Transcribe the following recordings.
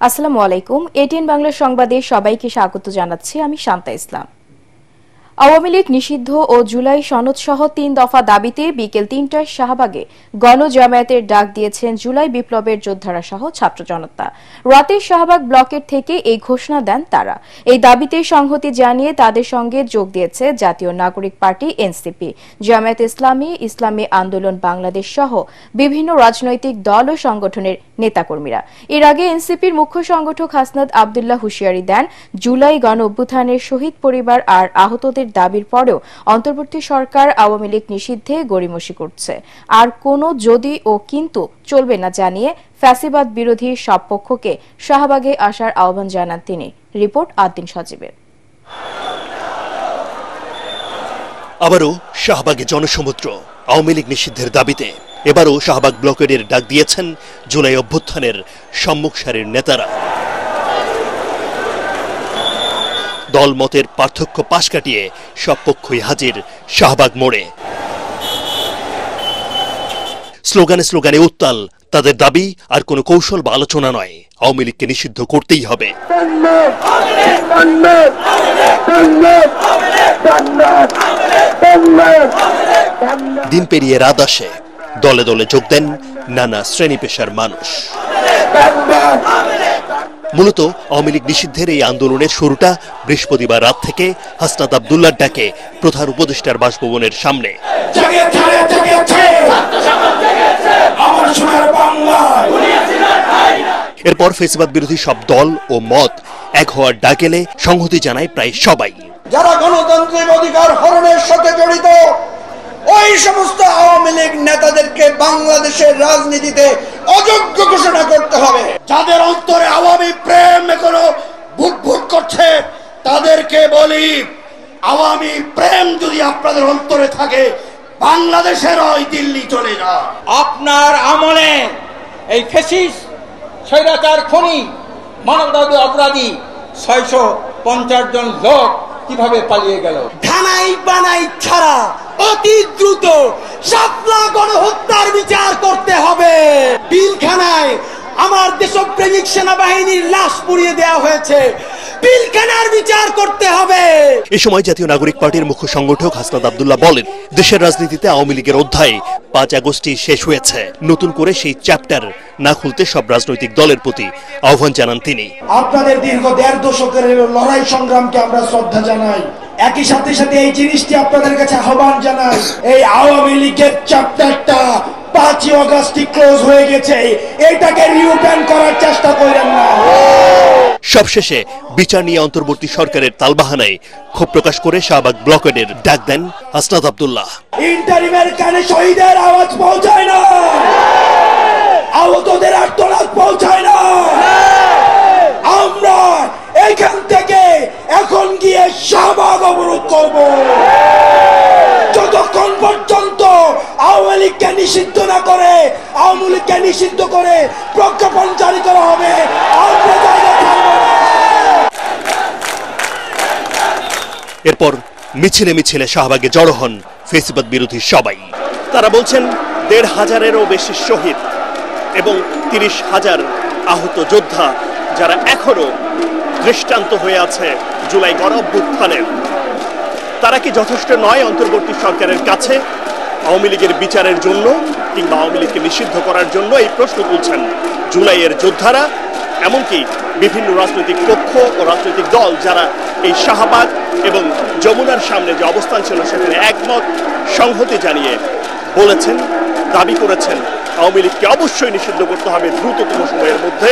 আসসালামু আলাইকুম। এটিএন বাংলা সংবাদে সবাইকে স্বাগত জানাচ্ছি। আমি শান্তা ইসলাম। আওয়ামী লীগ নিষিদ্ধ ও জুলাই সনদ সহ ৩ দফা দাবিতে বিকেল ৩টায় শাহবাগে গণজামায়াতের ডাক দিয়েছেন জুলাই বিপ্লবের যোদ্ধারা সহ ছাত্র জনতা। রাতে শাহবাগ ব্লকের থেকে এই ঘোষণা দেন তারা। এই দাবিতে সংহতি জানিয়ে তাদের সঙ্গে যোগ দিয়েছে জাতীয় নাগরিক পার্টি এনসিপি, জামায়াত ইসলামী, ইসলামী আন্দোলন বাংলাদেশ সহ বিভিন্ন রাজনৈতিক দল ও সংগঠনের নেতাকর্মীরা। এর আগে এনসিপির মুখ্য সংগঠক হাসনাত আবদুল্লাহ হুঁশিয়ারি দেন, জুলাই গণ অভ্যুত্থানের শহীদ পরিবার আর আহতদের দাবির পরেও অন্তর্বর্তী সরকার আওয়ামী লীগ নিষিদ্ধে গড়িমসি করছে, আর কোনো যদি ও কিন্তু চলবে না জানিয়ে ফ্যাসিবাদ বিরোধী সব পক্ষকে শাহবাগে আসার আহ্বান জানান তিনি। রিপোর্ট আদ্দিন সজীবের। আবারও শাহবাগে জনসমুদ্র আওয়ামী লীগ নিষিদ্ধের দাবিতে। এবারও শাহবাগ ব্লকের ডাক দিয়েছেন জুলাই অভ্যুত্থানের সম্মুখ সারির নেতারা। দলমতের পার্থক্য পাশ কাটিয়ে সব পক্ষই হাজির শাহবাগ মোড়ে। স্লোগানে স্লোগানে উত্তাল তাদের দাবি আর কোনো কৌশল বা আলোচনা নয়, আওয়ামী লীগকে নিষিদ্ধ করতেই হবে। দিন পেরিয়ে রাত আসে, দলে দলে যোগ দেন নানা শ্রেণী পেশার মানুষ। মূলত আওয়ামী লীগ নিষিদ্ধের এই আন্দোলনের শুরুটা বৃহস্পতিবার রাত থেকে হাসনাত আবদুল্লাহর ডাকে প্রধান উপদেষ্টার বাসভবনের সামনে। এরপর ফ্যাসিবাদ বিরোধী সব দল ও মত এক হওয়ার ডাক এলে সংহতি জানায় প্রায় সবাই। যারা গণতান্ত্রিক অধিকার হরণের সাথে জড়িত ওই সমস্ত আওয়ামী লীগ নেতাদেরকে বাংলাদেশের রাজনীতিতে অযোগ্য ঘোষণা করতে হবে। যাদের অন্তরে আওয়ামী প্রেম এখনো বুকভুক করছে তাদেরকে বলি, আওয়ামী প্রেম যদি আপনাদের অন্তরে থাকে বাংলাদেশের ওই দিল্লি চলে যা। আপনার আমলে এই ফ্যাসিস্ট স্বৈরাচার খুনি মানবতাবিরোধী অপরাধী ৬৫০ জন লোক কিভাবে পালিয়ে গেল। ঢানাই বানাই ছাড়া অতি দ্রুত শাপলা গণহত্যার বিচার করতে হবে। পিলখানায় আমার দেশপ্রেমিক সেনাবাহিনীর লাশ পুড়িয়ে দেওয়া হয়েছে, পিলখানার বিচার করতে হবে। এই সময় জাতীয় নাগরিক পার্টির মুখ্য সংগঠক হাসনাত আবদুল্লাহ বলেন, দেশের রাজনীতিতে আওয়ামী লীগের অধ্যায় ৫ আগস্টই শেষ হয়েছে। নতুন করে সেই চ্যাপ্টার না খুলতে সব রাজনৈতিক দলের প্রতি আহ্বান জানান তিনি। আপনাদের দীর্ঘ ১.৫ দশকের লড়াই সংগ্রামকে আমরা শ্রদ্ধা জানাই। একই সাথে সাথে এই জিনিসটি আপনাদের কাছে আহ্বান জানাই, এই আওয়ামী লীগের চ্যাপ্টারটা ৫ই আগস্টই ক্লোজ হয়ে গেছে, এটাকে রিওপেন করার চেষ্টা করেন না। সবশেষে বিচার নিয়ে অন্তর্বর্তী সরকারের তালবাহানায় ক্ষোভ প্রকাশ করে শাহবাগ ব্লকের ডাক দেন হাসনাত আবদুল্লাহ। ইন্টারিমের কানে শহীদের আওয়াজ পৌঁছায় না, আহতদের আর্তনাদ পৌঁছায় না। আমরা এখান থেকে এখন গিয়ে শাহবাগ অবরোধ করব। যতক্ষণ পর্যন্ত আওয়ামী লীগকে নিষিদ্ধ না করে, আওয়ামী লীগকে নিষিদ্ধ করে প্রজ্ঞাপন জারি করা হবে, আমরা জায়গা ছাড়ব না। এরপর মিছিলে মিছিলে শাহবাগে জড়ো হন ফ্যাসিবাদ বিরোধী সবাই। তারা বলছেন ১৫০০-এরও বেশি শহীদ এবং ৩০,০০০ আহত যোদ্ধা যারা এখনো দৃষ্টান্ত হয়ে আছে জুলাই গণ অভ্যুত্থানের, তারা কি যথেষ্ট নয় অন্তর্বর্তী সরকারের কাছে আওয়ামী লীগের বিচারের জন্য কিংবা আওয়ামী লীগকে নিষিদ্ধ করার জন্য? এই প্রশ্ন তুলছেন জুলাইয়ের যোদ্ধারা, এমনকি বিভিন্ন রাজনৈতিক পক্ষ ও রাজনৈতিক দল যারা এই শাহবাগ এবং যমুনার সামনে যে অবস্থান ছিল সেখানে একমত সংহতি জানিয়ে বলেছেন, দাবি করেছেন আওয়ামী লীগকে অবশ্যই নিষিদ্ধ করতে হবে দ্রুততম সময়ের মধ্যে,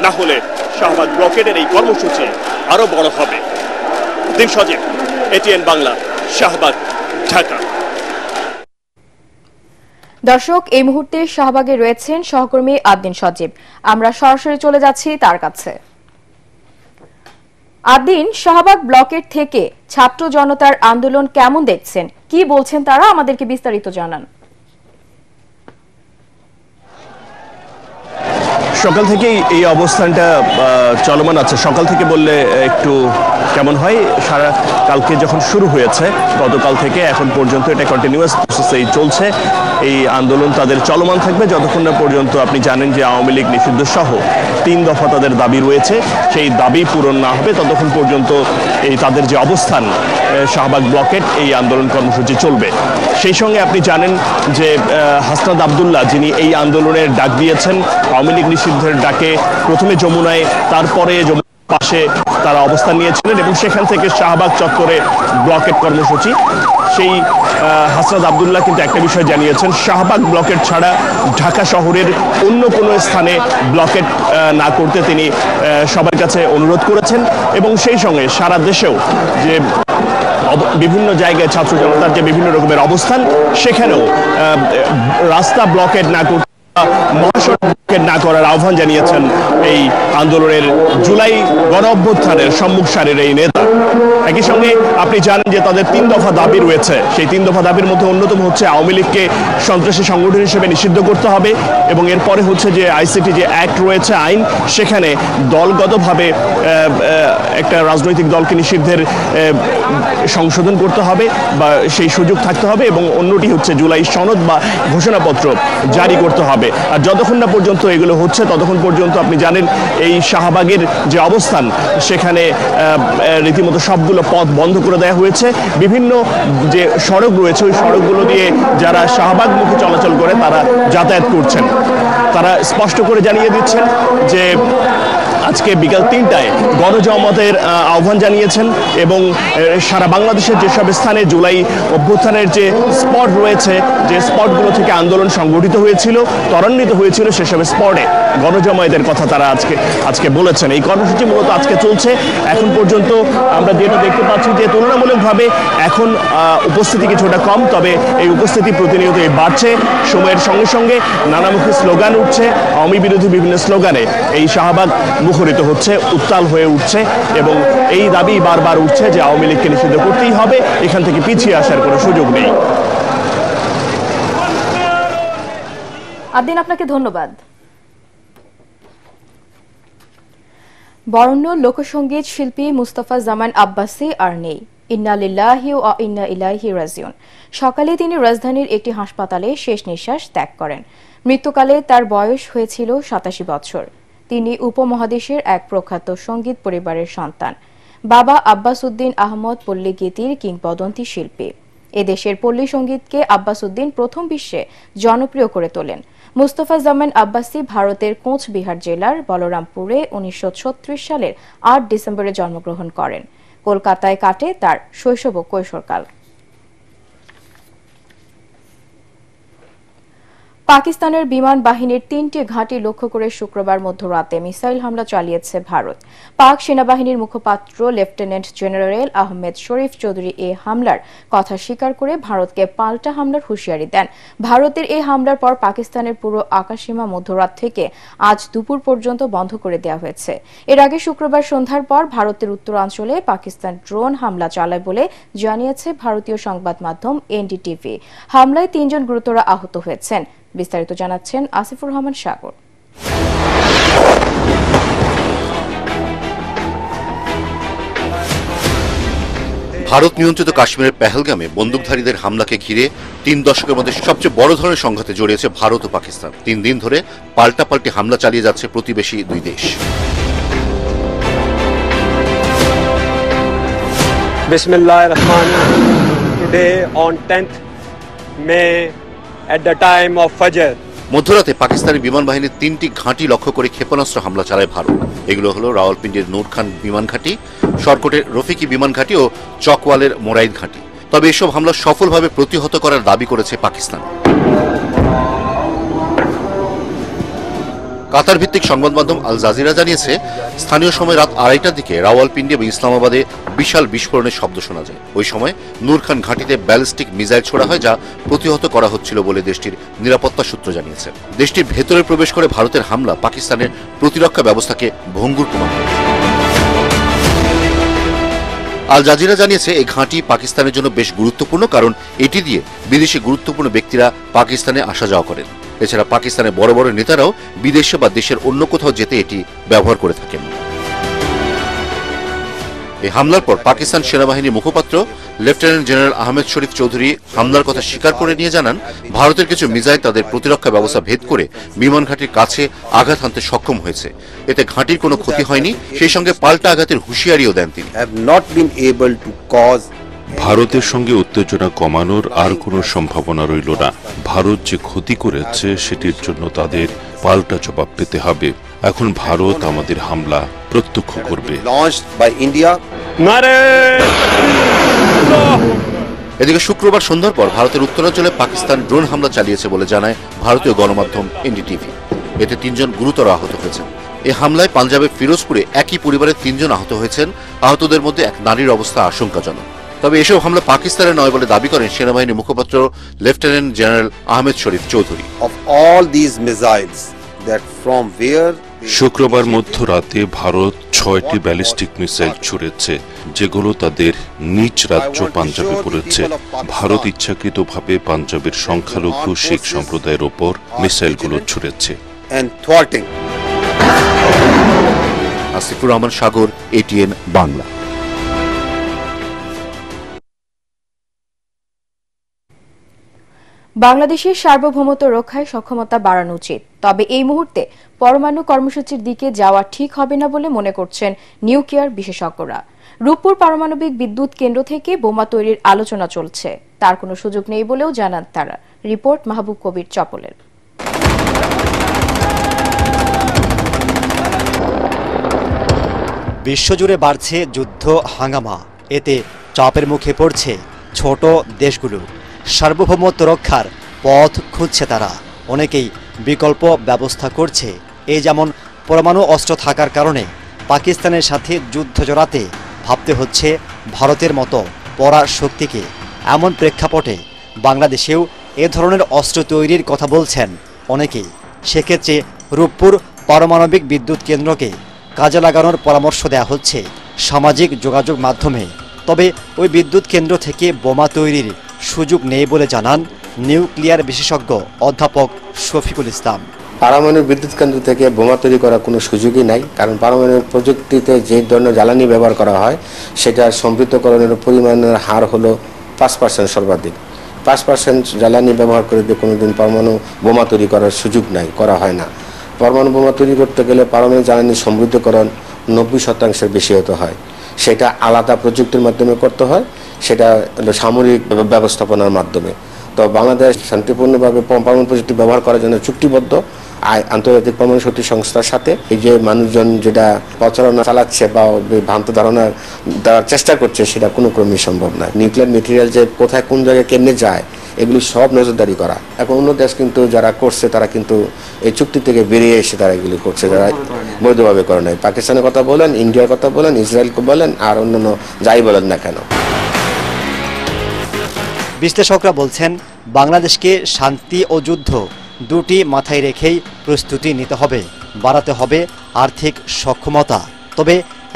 না হলে শাহবাগ ব্লকের এই কর্মসূচি আরো বড় হবে। দিন সজীব, এটিএন বাংলা, শাহবাগ, ঢাকা। দর্শক, এই মুহূর্তে শাহবাগে রয়েছেন সহকর্মী আদ্দিন সজীব। আমরা সরাসরি চলে যাচ্ছি তার কাছে। আদ্দিন, শাহবাগ ব্লকের থেকে ছাত্র জনতার আন্দোলন কেমন দেখছেন, কি বলছেন তারা, আমাদেরকে বিস্তারিত জানান। সকাল থেকেই এই অবস্থানটা চলমান আছে। সকাল থেকে বললে একটু কেমন হয়, সারা কালকে যখন শুরু হয়েছে গতকাল থেকে এখন পর্যন্ত এটা কন্টিনিউয়াস প্রসেসেই চলছে। এই আন্দোলন তাদের চলমান থাকবে যতক্ষণ না পর্যন্ত আপনি জানেন যে আওয়ামী লীগ নিষিদ্ধ সহ 3 দফা তাদের দাবি রয়েছে, সেই দাবি পূরণ না হবে ততক্ষণ পর্যন্ত এই তাদের যে অবস্থান শাহবাগ ব্লকেট এই আন্দোলন কর্মসূচি চলবে। সেই সঙ্গে আপনি জানেন যে হাসনাত আব্দুল্লাহ যিনি এই আন্দোলনের ডাক দিয়েছেন, আওয়ামী লীগ নিষিদ্ধের ডাকে প্রথমে যমুনায়, তারপরে পাশে তারা অবস্থান নিয়েছিলেন এবং সেখান থেকে শাহবাগ চত্বরে ব্লকেট কর্মসূচি। সেই হাসনাত আব্দুল্লাহ কিন্তু একটা বিষয় জানিয়েছেন, শাহবাগ ব্লকেট ছাড়া ঢাকা শহরের অন্য কোনো স্থানে ব্লকেট না করতে তিনি সবার কাছে অনুরোধ করেছেন এবং সেই সঙ্গে সারা দেশেও যে বিভিন্ন জায়গায় ছাত্র জনতার যে বিভিন্ন রকমের অবস্থান, সেখানেও রাস্তা ব্লকেট না করতে, মহাসড়ক ব্লকেট না করার আহ্বান জানিয়েছেন এই আন্দোলনের জুলাই গণ অভ্যুত্থানের সম্মুখ সারির এই নেতা। একই সঙ্গে আপনি জানেন যে তাদের 3 দফা দাবি রয়েছে, সেই 3 দফা দাবির মধ্যে অন্যতম হচ্ছে আওয়ামী লীগকে সন্ত্রাসী সংগঠন হিসেবে নিষিদ্ধ করতে হবে এবং এরপরে হচ্ছে যে আইসিটি যে অ্যাক্ট রয়েছে আইন, সেখানে দলগতভাবে একটা রাজনৈতিক দলকে নিষিদ্ধের সংশোধন করতে হবে বা সেই সুযোগ থাকতে হবে এবং অন্যটি হচ্ছে জুলাই সনদ বা ঘোষণাপত্র জারি করতে হবে। আর যতক্ষণ না পর্যন্ত এগুলো হচ্ছে ততক্ষণ পর্যন্ত আপনি জানেন এই শাহবাগের যে অবস্থান, সেখানে রীতিমতো সবগুলো পথ বন্ধ করে দেওয়া হয়েছে। বিভিন্ন যে সড়ক রয়েছে ওই সড়কগুলো দিয়ে যারা শাহবাগমুখী চলাচল করে তারা যাতায়াত করছেন। তারা স্পষ্ট করে জানিয়ে দিচ্ছেন যে আজকে বিকাল 3টায় গণজমাতের আহ্বান জানিয়েছেন এবং সারা বাংলাদেশের যেসব স্থানে জুলাই অভ্যুত্থানের যে স্পট রয়েছে, যে স্পটগুলো থেকে আন্দোলন সংগঠিত হয়েছিল, ত্বরান্বিত হয়েছিল, সেসব স্পটে গণজমায়েতের কথা তারা আজকে বলেছেন। এই কর্মসূচি মূলত আজকে চলছে। এখন পর্যন্ত আমরা যেটা দেখতে পাচ্ছি যে তুলনামূলকভাবে এখন উপস্থিতি কিছুটা কম, তবে এই উপস্থিতি প্রতিনিয়তই বাড়ছে। সময়ের সঙ্গে সঙ্গে নানামুখী স্লোগান উঠছে, আওয়ামী বিরোধী বিভিন্ন স্লোগানে এই শাহবাগ মুখরিত হচ্ছে, উত্তাল হয়ে উঠছে এবং এই দাবি বারবার উঠছে যে আওয়ামী লীগকে নিষিদ্ধ করতেই হবে, এখান থেকে পিছিয়ে আসার কোনো সুযোগ নেই। আদিন, আপনাকে ধন্যবাদ। বরেণ্য লোকসঙ্গীত শিল্পী মুস্তাফা জামান আব্বাসী আর নেই। ইন্না লিল্লাহি ওয়া ইন্না ইলাইহি রাজিউন। সকালে তিনি রাজধানীর একটি হাসপাতালে শেষ নিঃশ্বাস ত্যাগ করেন। মৃত্যুকালে তার বয়স হয়েছিল 87 বছর। তিনি উপমহাদেশের এক প্রখ্যাত সঙ্গীত পরিবারের সন্তান। বাবা আব্বাস উদ্দিন আহমদ পল্লী গীতির কিংবদন্তি শিল্পী। এদেশের পল্লী সঙ্গীতকে আব্বাস উদ্দিন প্রথম বিশ্বে জনপ্রিয় করে তোলেন। মুস্তফা জামান আব্বাসী ভারতের কোচবিহার জেলার বলরামপুরে 1936 সালের 8 ডিসেম্বরে জন্মগ্রহণ করেন। কলকাতায় কাটে তার শৈশব ও কৈশোরকাল। পাকিস্তানের বিমান বাহিনীর 3টি ঘাঁটি লক্ষ্য করে শুক্রবার মধ্যরাতে মিসাইল হামলা চালিয়েছে ভারত। পাক সেনাবাহিনীর মুখপাত্র লেফটেন্যান্ট জেনারেল আহমেদ শরীফ চৌধুরী এই হামলার কথা স্বীকার করে ভারতকে পাল্টা হামলার হুঁশিয়ারি দেন। ভারতের এই হামলার পর পাকিস্তানের পুরো আকাশসীমা মধ্যরাত থেকে আজ দুপুর পর্যন্ত বন্ধ করে দেওয়া হয়েছে। এর আগে শুক্রবার সন্ধ্যার পর ভারতের উত্তরাঞ্চলে পাকিস্তান ড্রোন হামলা চালায় বলে জানিয়েছে ভারতীয় সংবাদ মাধ্যম এনডিটিভি। হামলায় 3 জন গুরুতর আহত হয়েছেন। বিস্তারিত জানাচ্ছেন আসিফুর রহমান সাগর। ভারত নিয়ন্ত্রিত কাশ্মীরের পেহেলগামে বন্দুকধারীদের হামলাকে ঘিরে 3 দশকের মধ্যে সবচেয়ে বড় ধরনের সংঘাতে জড়িয়েছে ভারত ও পাকিস্তান। 3 দিন ধরে পাল্টাপাল্টি হামলা চালিয়ে যাচ্ছে প্রতিবেশী 2 দেশ। Bismillahir Rahmanir Rahim. Today on 10th May at the time of Fajr. মধ্যরাতে পাকিস্তানি বিমান বাহিনীর 3টি ঘাঁটি লক্ষ্য করে ক্ষেপণাস্ত্র হামলা চালায় ভারত। এগুলো হলো রাওয়ালপিন্ডির নূর খান বিমান ঘাঁটি, শর্কটের রফিকি বিমান ঘাঁটি ও চকওয়ালের মোরাইদ ঘাঁটি। তবে এসব হামলা সফলভাবে প্রতিহত করার দাবি করেছে পাকিস্তান। কাতার ভিত্তিক সংবাদ মাধ্যম আল জাজিরা জানিয়েছে, স্থানীয় সময় রাত 2:30টার দিকে রাওয়ালপিন্ডি এবং ইসলামাবাদে বিশাল বিস্ফোরণের শব্দ শোনা যায়। ওই সময় নূর খান ঘাঁটিতে ব্যালিস্টিক মিসাইল ছোড়া হয়, যা প্রতিহত করা হচ্ছিল বলে দেশটির নিরাপত্তা সূত্র জানিয়েছে। দেশটির ভেতরে প্রবেশ করে ভারতের হামলা পাকিস্তানের প্রতিরক্ষা ব্যবস্থাকে ভঙ্গুর প্রমাণ করেছে। আল জাজিরা জানিয়েছে, এই ঘাঁটি পাকিস্তানের জন্য বেশ গুরুত্বপূর্ণ, কারণ এটি দিয়ে বিদেশি গুরুত্বপূর্ণ ব্যক্তিরা পাকিস্তানে আসা যাওয়া করেন। এছাড়া পাকিস্তানের বড় বড় নেতারাও বিদেশে বা দেশের অন্য কোথাও যেতে এটি ব্যবহার করে থাকেন। এই হামলার পর পাকিস্তান সেনাবাহিনীর মুখপাত্র লেফটেন্যান্ট জেনারেল আহমেদ শরীফ চৌধুরী হামলার কথা স্বীকার করে নিয়ে জানান, ভারতের কিছু মিসাইল তাদের প্রতিরক্ষা ব্যবস্থা ভেদ করে বিমান ঘাঁটির কাছে আঘাত হানতে সক্ষম হয়েছে। এতে ঘাঁটির কোনো ক্ষতি হয়নি, সেই সঙ্গে পাল্টা আঘাতের হুঁশিয়ারিও দেন তিনি। ভারতের সঙ্গে উত্তেজনা কমানোর আর কোনো সম্ভাবনা রইল না। ভারত যে ক্ষতি করেছে সেটির জন্য তাদের পাল্টা জবাব পেতে হবে। এখন ভারত আমাদের হামলা প্রত্যক্ষ করবে। এদিকে শুক্রবার সন্ধ্যার পর ভারতের উত্তরাঞ্চলে পাকিস্তান ড্রোন হামলা চালিয়েছে বলে জানায় ভারতীয় গণমাধ্যম এনডিটিভি। এতে 3 জন গুরুতর আহত হয়েছেন। এই হামলায় পাঞ্জাবের ফিরোজপুরে একই পরিবারের 3 জন আহত হয়েছেন। আহতদের মধ্যে এক নারীর অবস্থা আশঙ্কাজনক। তবে এসব হামলা পাকিস্তানের নয় বলে দাবি করেন সেনাবাহিনীর মুখপাত্র লেফটেন্যান্ট জেনারেল আহমেদ শরীফ চৌধুরী। শুক্রবার মধ্যরাতে ভারত 6টি ব্যালিস্টিক মিসাইল ছুড়েছে, যেগুলো তাদের নিজ রাজ্য পাঞ্জাবে পড়েছে। ভারত ইচ্ছাকৃতভাবে পাঞ্জাবের সংখ্যালঘু শিখ সম্প্রদায়ের ওপর মিসাইলগুলো ছুড়েছে। আসিফুর রহমান সাগর, এটিএন বাংলা। বাংলাদেশের সার্বভৌমত্ব রক্ষায় সক্ষমতা বাড়ানো উচিত, তবে এই মুহূর্তে পরমাণু কর্মসূচির দিকে যাওয়া ঠিক হবে না বলে মনে করছেন নিউক্লিয়ার বিশেষজ্ঞরা। রূপপুর পারমাণবিক বিদ্যুৎ কেন্দ্র থেকে বোমা তৈরির আলোচনা চলছে, তার কোনো সুযোগ নেই বলেও জানান তারা। রিপোর্ট মাহবুব কবির চপলের। বিশ্বজুড়ে বাড়ছে যুদ্ধ হাঙ্গামা, এতে চাপের মুখে পড়ছে ছোট দেশগুলো। সার্বভৌমত্ব রক্ষার পথ খুঁজছে তারা, অনেকেই বিকল্প ব্যবস্থা করছে। এই যেমন পরমাণু অস্ত্র থাকার কারণে পাকিস্তানের সাথে যুদ্ধ জড়াতে ভাবতে হচ্ছে ভারতের মতো পরাশক্তিকে। এমন প্রেক্ষাপটে বাংলাদেশেও এ ধরনের অস্ত্র তৈরির কথা বলছেন অনেকেই। সেক্ষেত্রে রূপপুর পারমাণবিক বিদ্যুৎ কেন্দ্রকে কাজে লাগানোর পরামর্শ দেওয়া হচ্ছে সামাজিক যোগাযোগ মাধ্যমে। তবে ওই বিদ্যুৎ কেন্দ্র থেকে বোমা তৈরির সুযোগ নেই বলে জানান নিউক্লিয়ার বিশেষজ্ঞ অধ্যাপক শফিকুল ইসলাম। পারমাণবিক বিদ্যুৎ কেন্দ্র থেকে বোমা তৈরি করার কোনো সুযোগই নাই, কারণ পারমাণবিক প্রযুক্তিতে যে ধরনের জ্বালানি ব্যবহার করা হয় সেটা সমৃদ্ধকরণের পরিমাণের হার হলো 5% সর্বাধিক। 5% জ্বালানি ব্যবহার করে দিয়ে কোনোদিন পরমাণু বোমা তৈরি করার সুযোগ নাই, করা হয় না। পরমাণু বোমা তৈরি করতে গেলে পারমাণবিক জ্বালানি সমৃদ্ধকরণ 90% বেশি হতে হয়। সেটা আলাদা প্রযুক্তির মাধ্যমে করতে হয়, সেটা সামরিক ব্যবস্থাপনার মাধ্যমে। তো বাংলাদেশ শান্তিপূর্ণভাবে পরমাণু প্রযুক্তি ব্যবহার করার জন্য চুক্তিবদ্ধ আন্তর্জাতিক পরমাণু শক্তি সংস্থার সাথে। এই যে মানুষজন যেটা প্রচারণা চালাচ্ছে বা ভ্রান্ত ধারণা দেওয়ার চেষ্টা করছে, সেটা কোনো ক্রমেই সম্ভব নয়। নিউক্লিয়ার মেটেরিয়াল যে কোথায় কোন জায়গায় কেমনে যায় এগুলি সব নজরদারি করা। এখন অন্য দেশ কিন্তু যারা করছে তারা কিন্তু এই চুক্তি থেকে বেরিয়ে এসে তারা এগুলি করছে, যারা বৈধভাবে করে নাই। পাকিস্তানের কথা বলেন, ইন্ডিয়ার কথা বলেন, ইসরায়েলকে বলেন, আর অন্যান্য যাই বলেন না কেন। বিশ্লেষকরা বলছেন বাংলাদেশকে শান্তি ও যুদ্ধ দুটি মাথায় রেখেই প্রস্তুতি নিতে হবে, বাড়াতে হবে আর্থিক সক্ষমতা। তবে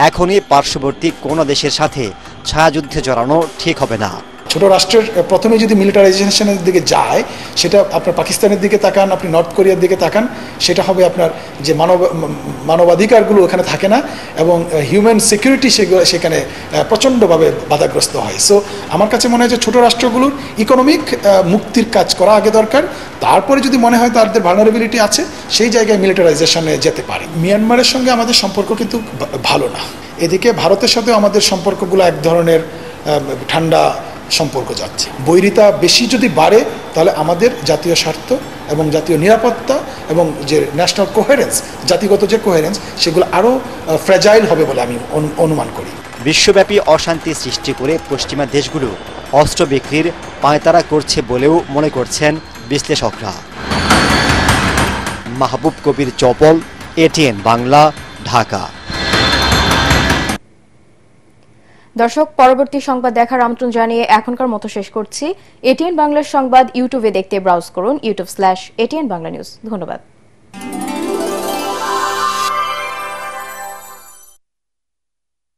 এখনই পার্শ্ববর্তী কোনো দেশের সাথে ছায়াযুদ্ধে জড়ানো ঠিক হবে না। ছোট রাষ্ট্রের প্রথমে যদি মিলিটারাইজেশনের দিকে যায়, সেটা আপনার পাকিস্তানের দিকে তাকান, আপনি নর্থ কোরিয়ার দিকে তাকান, সেটা হবে আপনার যে মানবাধিকারগুলো ওখানে থাকে না এবং হিউম্যান সিকিউরিটি সেখানে প্রচণ্ডভাবে বাধাগ্রস্ত হয়। সো আমার কাছে মনে হয় যে ছোট রাষ্ট্রগুলোর ইকোনমিক মুক্তির কাজ করা আগে দরকার, তারপরে যদি মনে হয় তাদের ভালনারেবিলিটি আছে সেই জায়গায় মিলিটারাইজেশনে যেতে পারে। মিয়ানমারের সঙ্গে আমাদের সম্পর্ক কিন্তু ভালো না, এদিকে ভারতের সাথে আমাদের সম্পর্কগুলো এক ধরনের ঠান্ডা সম্পর্ক যাচ্ছে। বৈরিতা বেশি যদি বাড়ে তাহলে আমাদের জাতীয় স্বার্থ এবং জাতীয় নিরাপত্তা এবং যে ন্যাশনাল কোহেরেন্স, জাতিগত যে কোহেরেন্স, সেগুলো আরও ফ্র্যাজাইল হবে বলে আমি অনুমান করি। বিশ্বব্যাপী অশান্তি সৃষ্টি করে পশ্চিমা দেশগুলো অস্ত্র বিক্রির পায়তারা করছে বলেও মনে করছেন বিশ্লেষকরা। মাহবুব কবির চপল, এটিএন বাংলা, ঢাকা। দর্শক, পরবর্তী সংবাদ দেখার আমন্ত্রণ জানিয়ে এখনকার মতো শেষ করছি। এটিএন বাংলার সংবাদ ইউটিউবে দেখতে ব্রাউজ করুন youtube/ATN Bangla News। ধন্যবাদ।